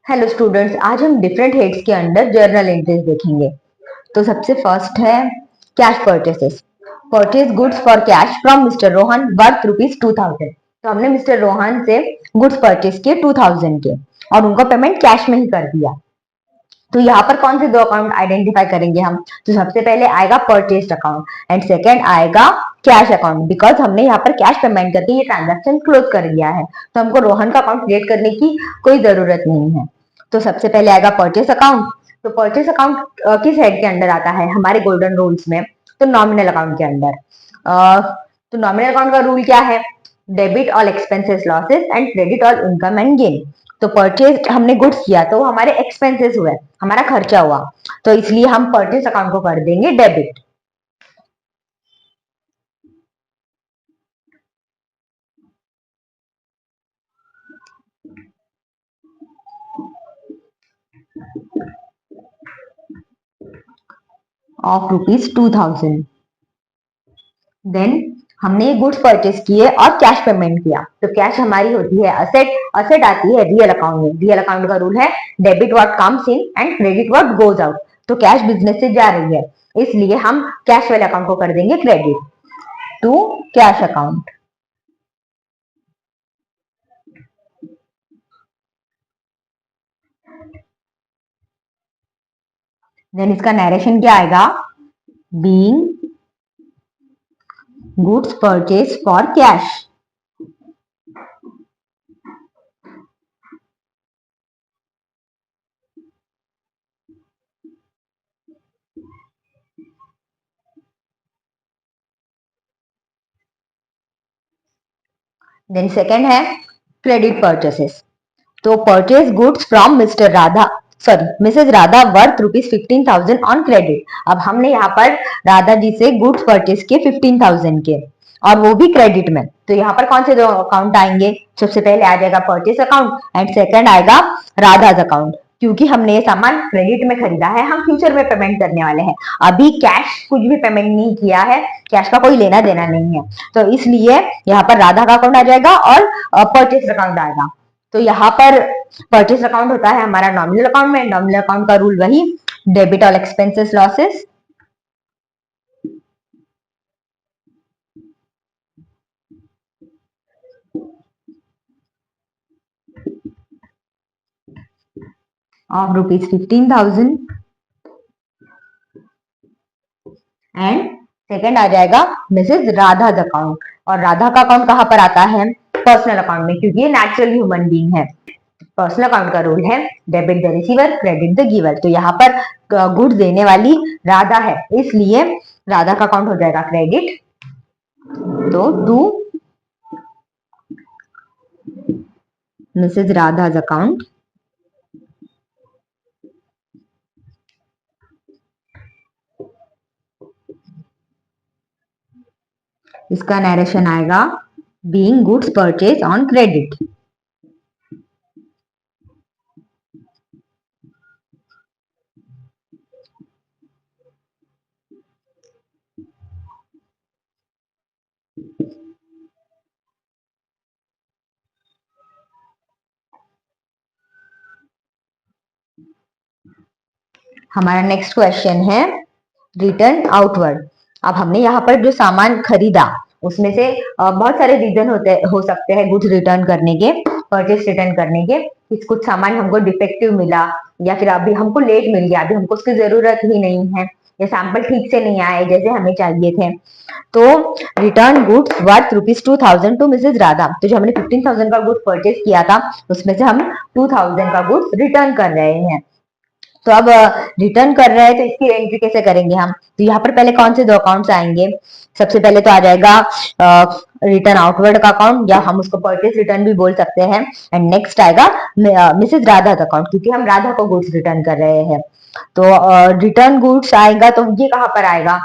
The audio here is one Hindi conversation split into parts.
हेलो स्टूडेंट्स, आज हम डिफरेंट हेड्स के अंडर जर्नल एंट्रीज देखेंगे। तो सबसे फर्स्ट है cash purchases. Purchase goods for cash from mister Rohan worth ₹2000। तो हमने मिस्टर रोहन से गुड्स परचेज किए 2000 के और उनको पेमेंट कैश में ही कर दिया। तो यहाँ पर कौन से दो अकाउंट आइडेंटिफाई करेंगे हम? तो सबसे पहले आएगा परचेज अकाउंट एंड सेकेंड आएगा कैश अकाउंट, बिकॉज हमने यहाँ पर कैश पेमेंट करके ये ट्रांजैक्शन क्लोज कर दिया है, तो हमको रोहन का अकाउंट क्रिएट करने की कोई जरूरत नहीं है। तो सबसे पहले आएगा परचेस अकाउंट। तो परचेस अकाउंट किस हेड के अंडर आता है हमारे गोल्डन रूल्स में? तो नॉमिनल अकाउंट के अंडर। तो नॉमिनल अकाउंट का रूल क्या है? Debit all expenses losses and credit all income and gain. तो परचेज हमने गुड्स किया तो हमारे एक्सपेंसेस हुए, हमारा खर्चा हुआ, तो इसलिए हम परचेज अकाउंट को कर देंगे डेबिट। ऑफ ₹2000। देन हमने ये गुड्स परचेज किए और कैश पेमेंट किया। तो कैश हमारी होती है असेट, असेट आती है रियल अकाउंट में। रियल अकाउंट का रूल है debit what comes in and credit what goes out. तो कैश बिजनेस से जा रही है, इसलिए हम कैश वाले अकाउंट को कर देंगे credit to cash account. Then इसका नरेशन क्या आएगा? Being goods purchase for cash. Then second है क्रेडिट परचेसेस। तो purchase goods from Mr Radha, sorry Mrs Radha worth ₹15,000 on credit. अब हमने यहाँ पर राधा जी से गुड्स परचेज किए 15,000 के और वो भी क्रेडिट में। तो यहाँ पर कौन से दो अकाउंट आएंगे? सबसे पहले आ जाएगा परचेज अकाउंट एंड सेकंड आएगा राधाज अकाउंट, क्योंकि हमने ये सामान क्रेडिट में खरीदा है, हम फ्यूचर में पेमेंट करने वाले हैं, अभी कैश कुछ भी पेमेंट नहीं किया है, कैश का कोई लेना देना नहीं है। तो इसलिए यहाँ पर राधा का अकाउंट आ जाएगा और परचेज अकाउंट आएगा। तो यहाँ पर परचेस अकाउंट होता है हमारा नॉमिनल अकाउंट में। नॉमिनल अकाउंट का रूल वही debit all expenses losses of ₹15,000 and second आ जाएगा मिसेज राधा अकाउंट। और राधा का अकाउंट कहाँ पर आता है? पर्सनल अकाउंट में, क्योंकि ये नेचुरल ह्यूमन बीइंग है। पर्सनल अकाउंट का रूल है debit the receiver credit the giver. तो यहाँ पर गुड्स देने वाली राधा है, इसलिए राधा का अकाउंट हो जाएगा क्रेडिट। तो टू मिसेज राधा अकाउंट। इसका नरेशन आएगा being goods purchase on credit. हमारा नेक्स्ट क्वेश्चन है रिटर्न आउटवर्ड। अब हमने यहाँ पर जो सामान खरीदा उसमें से बहुत सारे रीजन हो सकते हैं गुड्स रिटर्न करने के, परचेस रिटर्न करने के। कुछ सामान हमको डिफेक्टिव मिला या फिर अभी हमको लेट मिल गया, अभी हमको उसकी जरूरत ही नहीं है, या सैंपल ठीक से नहीं आए जैसे हमें चाहिए थे। तो return goods worth ₹2000 to Mrs Radha. तो जो हमने 15,000 का गुड्स परचेज किया था उसमें से हम 2000 का गुड्स रिटर्न कर रहे हैं। तो अब रिटर्न कर रहे हैं तो इसकी एंट्री कैसे करेंगे हम? तो यहाँ पर पहले कौन से दो अकाउंट्स आएंगे? सबसे पहले तो आ जाएगा रिटर्न आउटवर्ड का अकाउंट, या हम उसको परचेज रिटर्न भी बोल सकते हैं। एंड नेक्स्ट आएगा मिसेज राधा अकाउंट, क्योंकि हम राधा को गुड्स रिटर्न कर रहे हैं। तो रिटर्न गुड्स आएगा तो ये कहाँ पर आएगा?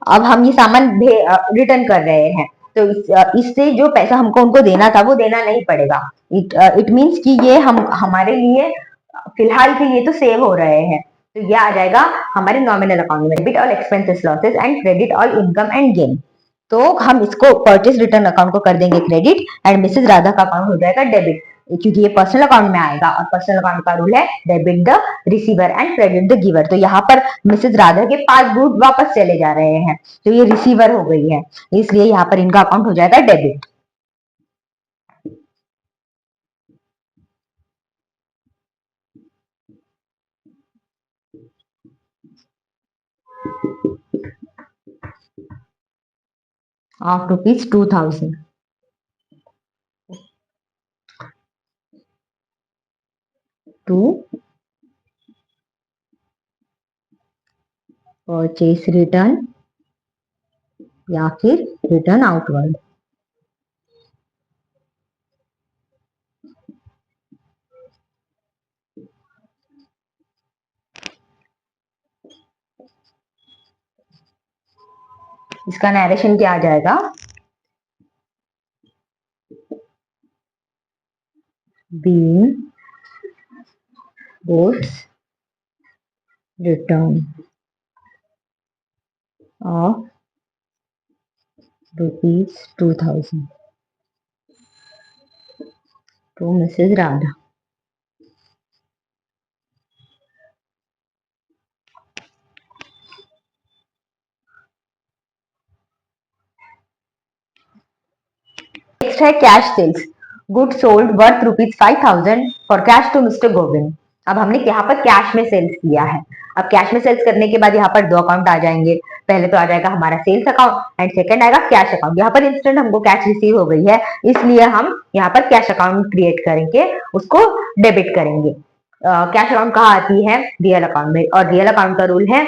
अब हम ये सामान रिटर्न कर रहे हैं, तो इससे जो पैसा हमको उनको देना था वो देना नहीं पड़ेगा। इट मीन्स कि ये हम हमारे लिए फिलहाल के लिए तो सेव हो रहे हैं। तो ये आ जाएगा हमारे नॉमिनल अकाउंट में, debit all expenses losses and credit all income and gain. तो हम इसको परचेज रिटर्न अकाउंट को कर देंगे क्रेडिट एंड मिसेज राधा का अकाउंट हो जाएगा डेबिट। क्योंकि ये पर्सनल अकाउंट में आएगा और पर्सनल अकाउंट का रूल है debit the receiver and credit the giver. तो यहाँ पर मिसेज राधा के 5 गुड वापस चले जा रहे हैं, तो ये रिसीवर हो गई है, इसलिए यहाँ पर इनका अकाउंट हो जाएगा debit. Of ₹2000 to purchase return या फिर रिटर्न आउटवर्ड। इसका नरेशन क्या आ जाएगा, being goods return of ₹2000 to Mrs. Radha। Next है cash sales, good sold worth ₹5000 for cash to Mr Govind. अब हमने यहाँ पर कैश में सेल्स किया है। अब कैश में सेल्स करने के बाद यहाँ पर 2 अकाउंट आ जाएंगे, पहले तो आ जाएगा हमारा सेल्स अकाउंट एंड सेकंड आएगा कैश अकाउंट। यहाँ पर इंस्टेंट हमको कैश रिसीव हो गई है, इसलिए हम यहाँ पर कैश अकाउंट क्रिएट करके उसको डेबिट करेंगे। कैश अकाउंट कहाँ आती है, रियल अकाउंट में, और रियल अकाउंट का रूल है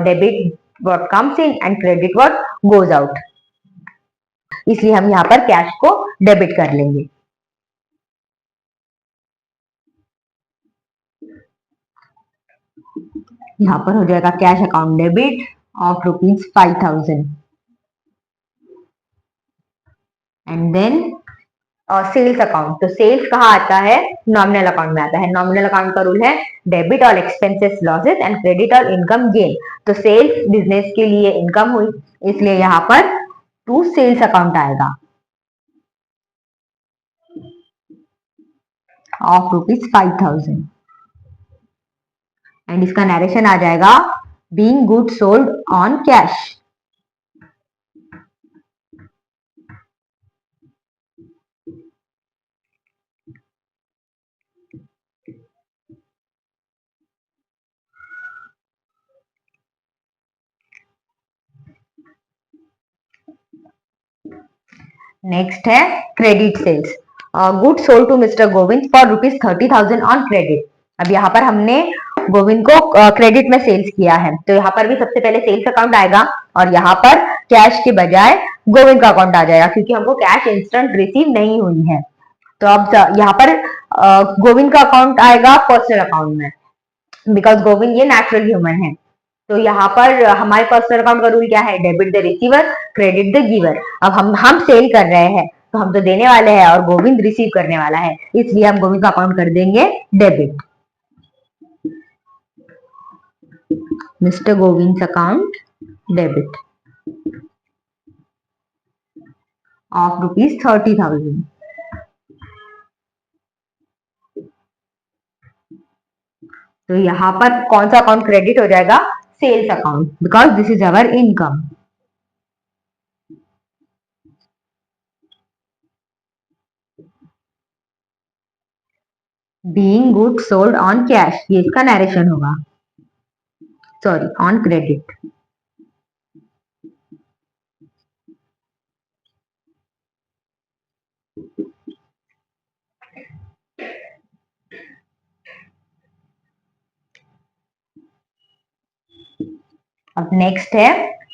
debit what comes in and credit what goes out, इसलिए हम यहाँ पर कैश को डेबिट कर लेंगे। यहाँ पर हो जाएगा cash account debit of ₹5000 and then sales account. तो सेल्स कहाँ आता है, नॉमिनल अकाउंट में आता है। नॉमिनल अकाउंट का रूल है debit all expenses losses and credit all income gain. तो सेल्स बिजनेस के लिए इनकम हुई, इसलिए यहाँ पर टू सेल्स अकाउंट आएगा ऑफ ₹5000 एंड इसका नरेशन आ जाएगा being good sold on cash. Next है credit sales, good sold to Mr Govind for ₹30,000 on credit. अब यहाँ पर हमने गोविंद को क्रेडिट में सेल्स किया है, तो यहाँ पर भी सबसे पहले सेल्स अकाउंट आएगा और यहाँ पर कैश के बजाय गोविंद का अकाउंट आ जाएगा, क्योंकि हमको कैश इंस्टेंट रिसीव नहीं हुई है। तो अब यहाँ पर गोविंद का अकाउंट आएगा पर्सनल अकाउंट में, बिकॉज गोविंद ये नेचुरल ह्यूमन है। तो यहाँ पर हमारे पर्सनल अकाउंट का रूल क्या है, debit the receiver credit the giver. अब हम सेल कर रहे हैं, तो हम तो देने वाले हैं और गोविंद रिसीव करने वाला है, इसलिए हम गोविंद का अकाउंट कर देंगे debit. Mister Govind account debit of ₹30,000। तो यहाँ पर कौन सा अकाउंट क्रेडिट हो जाएगा, sales account, because this is our income. Being good sold on cash, ये इसका नरेशन होगा, सॉरी ऑन क्रेडिट। अब नेक्स्ट है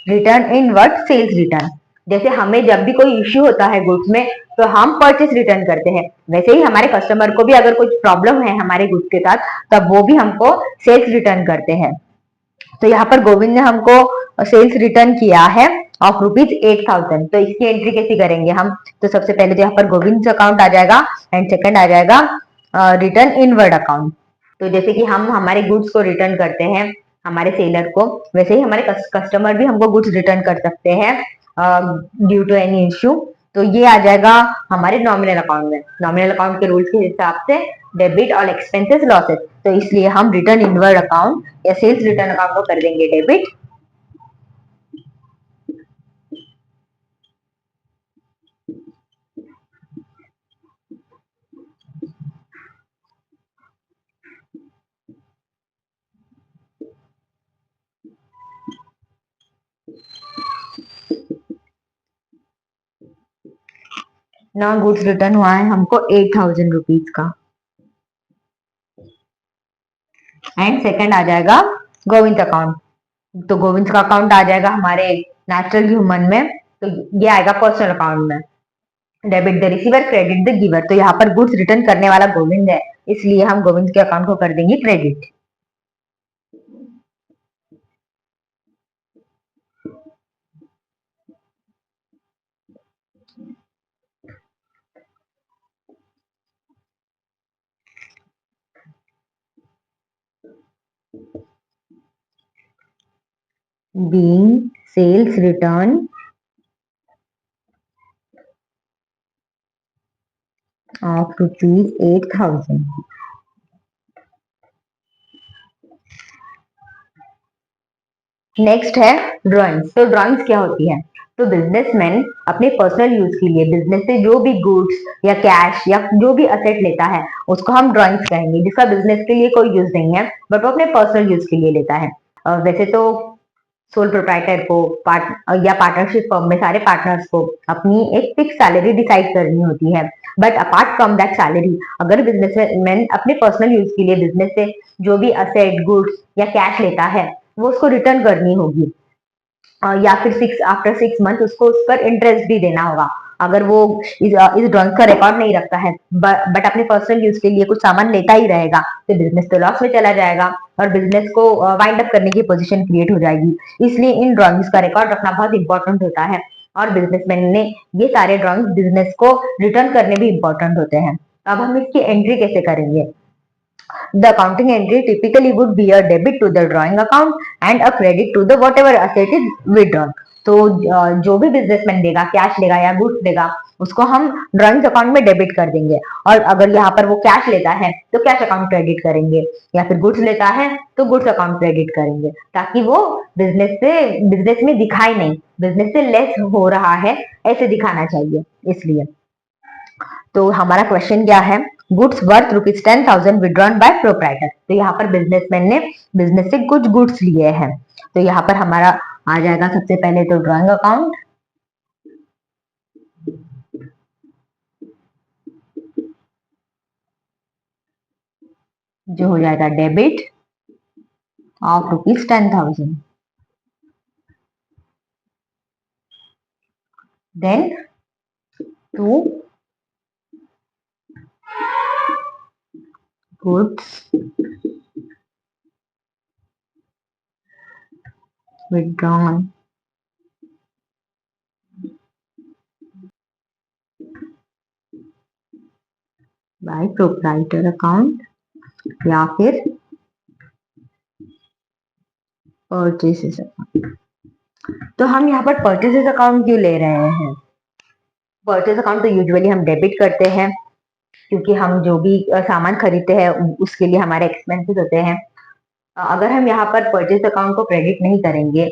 return inward sales return. जैसे हमें जब भी कोई इश्यू होता है गुड्स में, तो हम परचेस रिटर्न करते हैं, वैसे ही हमारे कस्टमर को भी अगर कुछ प्रॉब्लम है हमारे गुड्स के साथ, तब वो भी हमको सेल्स रिटर्न करते हैं। तो यहाँ पर गोविंद ने हमको सेल्स रिटर्न किया है ऑफ ₹8,000। तो इसकी एंट्री कैसी करेंगे हम, तो सबसे पहले तो यहाँ पर गोविंद अकाउंट आ जाएगा एंड सेकंड आ जाएगा रिटर्न इनवर्ड अकाउंट। तो जैसे कि हम हमारे गुड्स को रिटर्न करते हैं हमारे सेलर को, वैसे ही हमारे कस्टमर भी हमको गुड्स रिटर्न कर सकते हैं ड्यू टू एनी इश्यू। तो ये आ जाएगा हमारे नॉमिनल अकाउंट में। नॉमिनल अकाउंट के रूल्स के हिसाब से डेबिट ऑल एक्सपेंसेस लॉसेस, तो इसलिए हम रिटर्न इनवर्ड अकाउंट या सेल्स रिटर्न अकाउंट को कर देंगे डेबिट। ना गुड्स रिटर्न हुआ है हमको 8,000 रुपीज का। एंड सेकंड आ जाएगा गोविंद अकाउंट, तो गोविंद का अकाउंट आ जाएगा हमारे नेचुरल ह्यूमन में, तो ये आएगा पर्सनल अकाउंट में। Debit the receiver credit the giver, तो यहाँ पर गुड्स रिटर्न करने वाला गोविंद है, इसलिए हम गोविंद के अकाउंट को कर देंगे credit. being sales return of rupees 8,000। Next है ड्राइंग्स। तो ड्राइंग्स क्या होती है? तो बिजनेसमैन अपने पर्सनल यूज के लिए बिजनेस से जो भी गुड्स या कैश या जो भी असेट लेता है उसको हम ड्राइंग्स कहेंगे, जिसका बिजनेस के लिए कोई यूज नहीं है बट वो अपने पर्सनल यूज के लिए लेता है। वैसे तो सोल प्रोप्राइटर को या पार्टनरशिप फर्म में सारे पार्टनर्स को अपनी एक फिक्स सैलरी डिसाइड करनी होती है, but apart from that salary अगर बिजनेसमैन अपने पर्सनल यूज के लिए बिजनेस से जो भी असेट गुड्स या कैश लेता है वो उसको रिटर्न करनी होगी, या फिर आफ्टर 6 मंथ उसको उस पर इंटरेस्ट भी देना होगा। अगर वो इस ड्राइंग का रिकॉर्ड नहीं रखता है बट अपने पर्सनल यूज के लिए कुछ सामान लेता ही रहेगा तो बिजनेस तो लॉस में चला जाएगा और बिजनेस को वाइंड अप करने की पोजीशन क्रिएट हो जाएगी। इसलिए इन ड्राइंग्स का रिकॉर्ड रखना बहुत इंपॉर्टेंट होता है और बिजनेसमैन ने ये सारे ड्राइंग्स बिजनेस को रिटर्न करने भी इंपॉर्टेंट होते हैं। अब हम इसकी एंट्री कैसे करेंगे? The accounting entry typically would be a debit to the drawing account and a credit to the whatever asset is withdrawn। तो जो भी बिजनेसमैन देगा, कैश लेगा या गुड्स देगा, उसको हम ड्राइंग्स अकाउंट में डेबिट कर देंगे, और अगर यहाँ पर वो कैश लेता है तो कैश अकाउंट क्रेडिट करेंगे, या फिर गुड्स लेता है तो गुड्स अकाउंट क्रेडिट करेंगे, ताकि वो बिजनेस में दिखाई नहीं, बिजनेस से लेस हो रहा है ऐसे दिखाना चाहिए इसलिए। तो हमारा क्वेश्चन क्या है? Goods worth ₹10,000 withdrawn bye proprietor. तो यहाँ पर बिजनेसमैन ने बिजनेस से कुछ गुड्स लिए हैं, तो यहाँ पर हमारा आ जाएगा सबसे पहले तो ड्रॉइंग अकाउंट, जो हो जाएगा debit of ₹10,000। Then to goods withdrawn by proprietor account या फिर परचेसेस अकाउंट। तो हम यहाँ पर परचेसेस अकाउंट क्यों ले रहे हैं? परचेस अकाउंट तो यूजुअली हम डेबिट करते हैं क्योंकि हम जो भी सामान खरीदते हैं उसके लिए हमारे एक्सपेंसेस होते हैं। अगर हम यहाँ पर परचेस अकाउंट को क्रेडिट नहीं करेंगे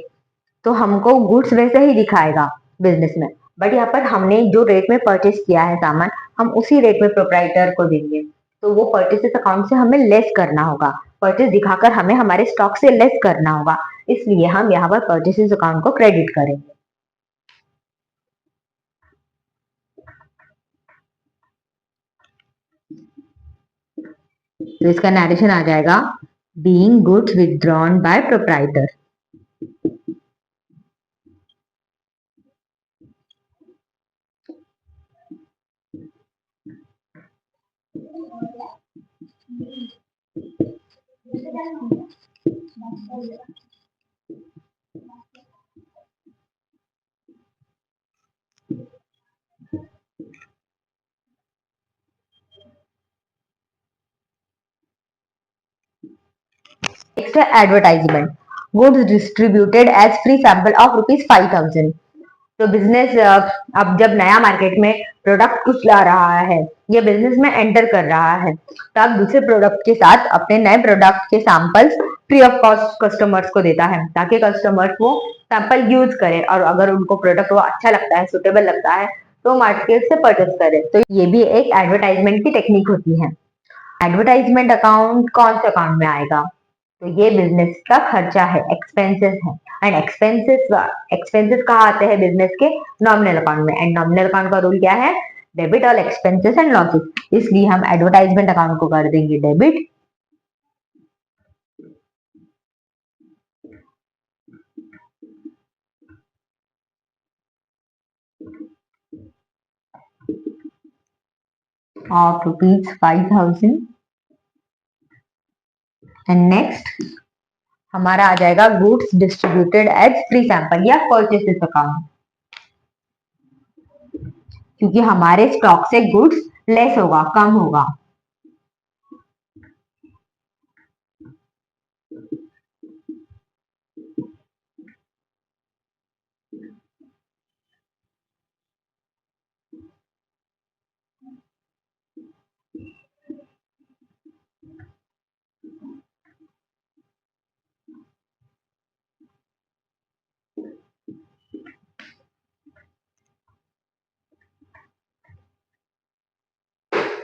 तो हमको गुड्स वैसे ही दिखाएगा बिजनेस में, बट यहाँ पर हमने जो रेट में परचेस किया है सामान हम उसी रेट में प्रोप्राइटर को देंगे, तो वो परचेसेस अकाउंट से हमें लेस करना होगा, परचेस दिखाकर हमें हमारे स्टॉक से लेस करना होगा, इसलिए हम यहाँ पर परचेसेस अकाउंट को क्रेडिट करेंगे। तो इसका नरेशन आ जाएगा being goods withdrawn bye proprietor. Next advertisement. Goods distributed as free sample of ₹5,000। तो बिजनेस अब जब नया मार्केट में प्रोडक्ट कुछ ला रहा है या बिजनेस में एंटर कर रहा है, तो आप दूसरे प्रोडक्ट के साथ अपने नए प्रोडक्ट के samples free of cost customers को देता है, ताकि कस्टमर्स वो सैंपल यूज करे और अगर उनको प्रोडक्ट वो अच्छा लगता है, सुटेबल लगता है, तो मार्केट से परचेस करे। तो ये भी एक एडवर्टाइजमेंट की टेक्निक होती है। एडवर्टाइजमेंट अकाउंट कौन से अकाउंट में आएगा? तो ये बिजनेस का खर्चा है, एक्सपेंसेस है। एंड एक्सपेंसेस कहाँ आते हैं? बिजनेस के नॉमिनल अकाउंट में। एंड नॉमिनल अकाउंट का रूल क्या है? Debit all expenses and losses. इसलिए हम एडवर्टाइजमेंट अकाउंट को कर देंगे डेबिट। ऑफ ₹5,000। एंड नेक्स्ट हमारा आ जाएगा goods distributed as free sample या परचेसेस अकाउंट, क्योंकि हमारे स्टॉक से गुड्स लेस होगा, कम होगा।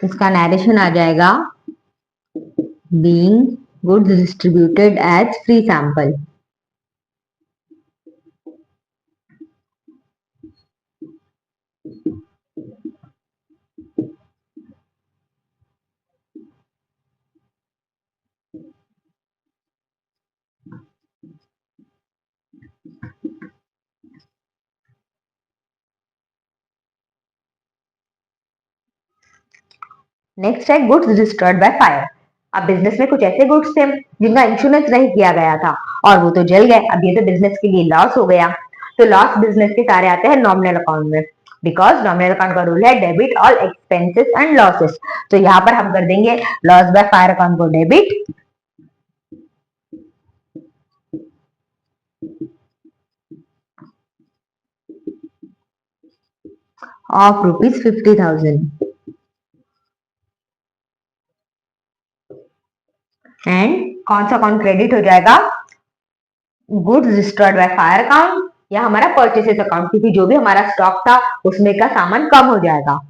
इसका नरेशन आ जाएगा being goods distributed as free sample। Next है गुड्स डिस्ट्रॉयड बाय फायर। अब बिजनेस में कुछ ऐसे गुड्स थे जिनका इंश्योरेंस नहीं किया गया था और वो तो जल गए। अब ये तो बिजनेस के लिए लॉस हो गया। तो लॉस बिजनेस के सारे आते हैं नॉमिनल अकाउंट में, बिकॉज नॉमिनल अकाउंट का रूल है debit all expenses and losses. तो यहाँ पर हम कर देंगे लॉस बाय फायर अकाउंट को डेबिट ऑफ ₹50,000। एंड कौन सा अकाउंट क्रेडिट हो जाएगा? Goods destroyed by fire account या हमारा परचेसेस अकाउंट, क्योंकि जो भी हमारा स्टॉक था उसमें का सामान कम हो जाएगा।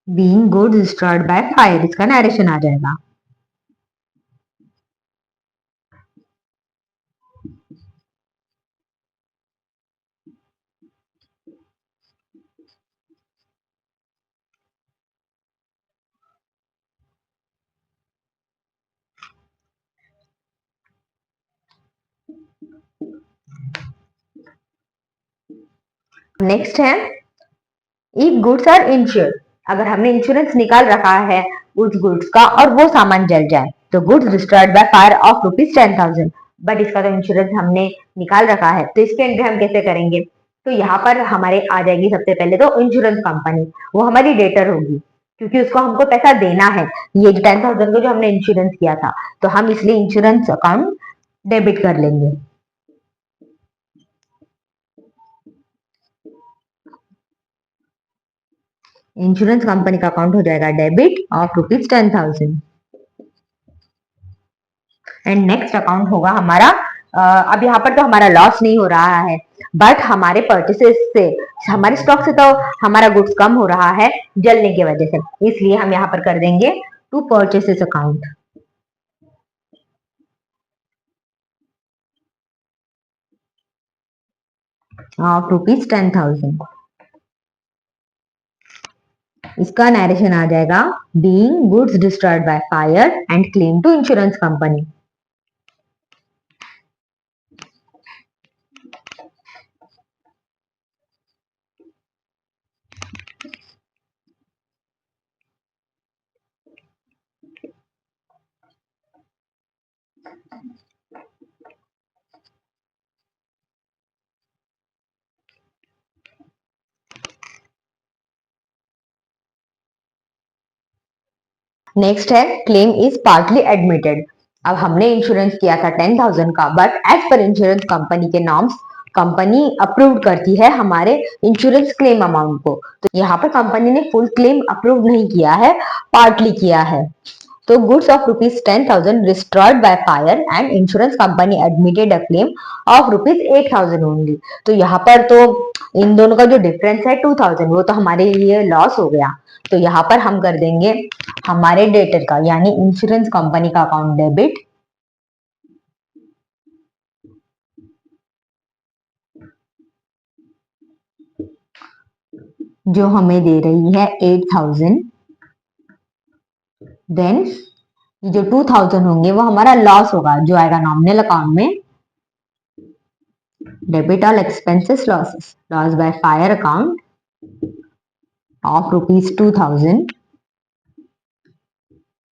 Being goods destroyed by fire, इसका नरेशन आ जाएगा। नेक्स्ट है इफ गुड्स आर इंश्योर्ड। अगर हमने इंश्योरेंस निकाल रखा है उस गुड्स का और वो सामान जल जाए, तो goods destroyed by fire of ₹10,000। But इसका तो इंश्योरेंस हमने निकाल रखा है, तो इसके एंट्री हम कैसे करेंगे? तो यहाँ पर हमारे आ जाएगी सबसे पहले तो इंश्योरेंस कंपनी, वो हमारी डेटर होगी, क्योंकि उसको हमको पैसा देना है। ये जो 10,000 को जो हमने इंश्योरेंस किया था, तो हम इसलिए इंश्योरेंस अकाउंट डेबिट कर लेंगे। इंश्योरेंस कंपनी का अकाउंट हो जाएगा debit of ₹10,000। And next account होगा हमारा अब यहाँ पर तो हमारा लॉस नहीं हो रहा है, बट हमारे परचेसेस से, हमारे स्टॉक से तो हमारा गुड्स कम हो रहा है जलने की वजह से, इसलिए हम यहाँ पर कर देंगे टू परचेसेस अकाउंट ऑफ ₹10,000। इसका नरेशन आ जाएगा being goods destroyed by fire and claim to insurance company. Next है क्लेम इज पार्टली एडमिटेड। अब हमने इंश्योरेंस किया था 10,000 का, but as per insurance company के नॉर्म्स कंपनी अप्रूव करती है हमारे इंश्योरेंस क्लेम अमाउंट को। तो यहाँ पर कंपनी ने फुल क्लेम अप्रूव नहीं किया है, पार्टली किया है। तो goods of ₹10,000 destroyed by fire and insurance company admitted a claim of ₹8,000 only. तो यहाँ पर तो इन दोनों का जो डिफरेंस है 2,000, वो तो हमारे लिए लॉस हो गया। तो यहाँ पर हम कर देंगे हमारे डेटर का यानी इंश्योरेंस कंपनी का अकाउंट डेबिट, जो हमें दे रही है 8,000। देन जो 2,000 होंगे वो हमारा लॉस होगा, जो आएगा नॉमिनल अकाउंट में, debit all expenses losses, loss by fire account of ₹2,000।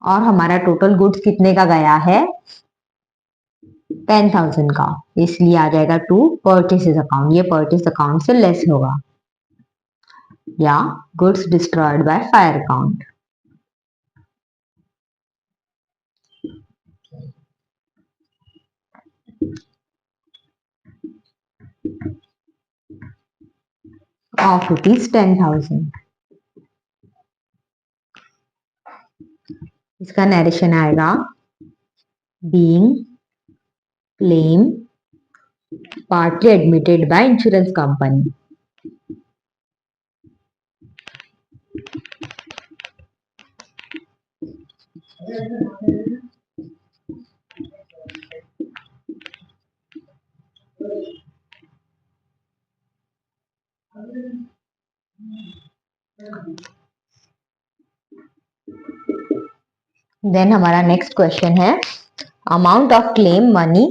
और हमारा टोटल गुड्स कितने का गया है? 10,000 का, इसलिए आ जाएगा टू परचेसेस अकाउंट, ये परचेस अकाउंट से लेस होगा, या goods destroyed by fire account. Of ₹10,000। इसका नरेशन आएगा being claim partly admitted by insurance company. Then हमारा नेक्स्ट क्वेश्चन है amount of claim money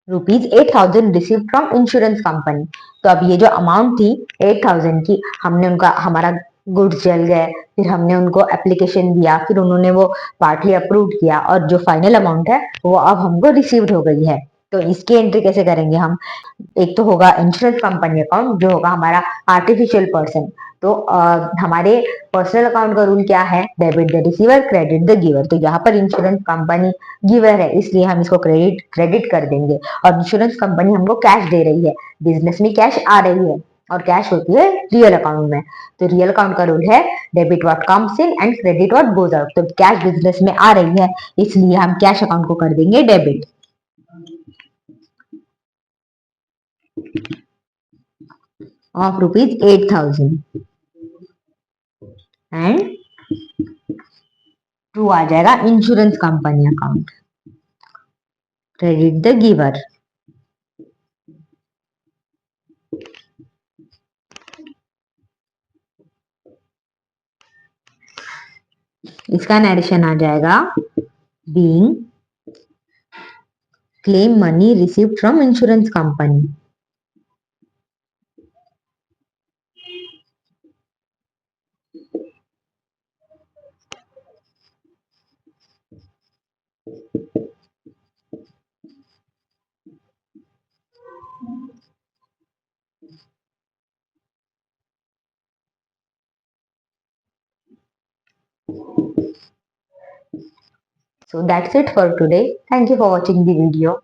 ₹8,000 receive from insurance company. तो अब ये जो अमाउंट थी 8,000 की, हमने उनका हमारा गुड्स जल गए, फिर हमने उनको एप्लीकेशन दिया, फिर उन्होंने वो पार्टली अप्रूव किया, और जो फाइनल अमाउंट है वो अब हमको रिसीव्ड हो गई है। तो इसकी एंट्री कैसे करेंगे हम? एक तो होगा इंश्योरेंस कंपनी अकाउंट, जो होगा हमारा आर्टिफिशियल पर्सन। तो हमारे पर्सनल अकाउंट का रूल क्या है? Debit the receiver, credit the giver. तो यहाँ पर इंश्योरेंस कंपनी गिवर है, इसलिए हम इसको क्रेडिट क्रेडिट कर देंगे। और इंश्योरेंस कंपनी हमको कैश दे रही है, बिजनेस में कैश आ रही है, और कैश होती है रियल अकाउंट में। तो रियल अकाउंट का रूल है debit what comes in and credit what goes out. तो कैश बिजनेस में आ रही है, इसलिए हम कैश अकाउंट को कर देंगे डेबिट ऑफ ₹8,000। एंड टू आ जाएगा insurance company account, credit the giver. इसका नरेशन आ जाएगा being claim money received from insurance company. So that's it for today. Thank you for watching the video.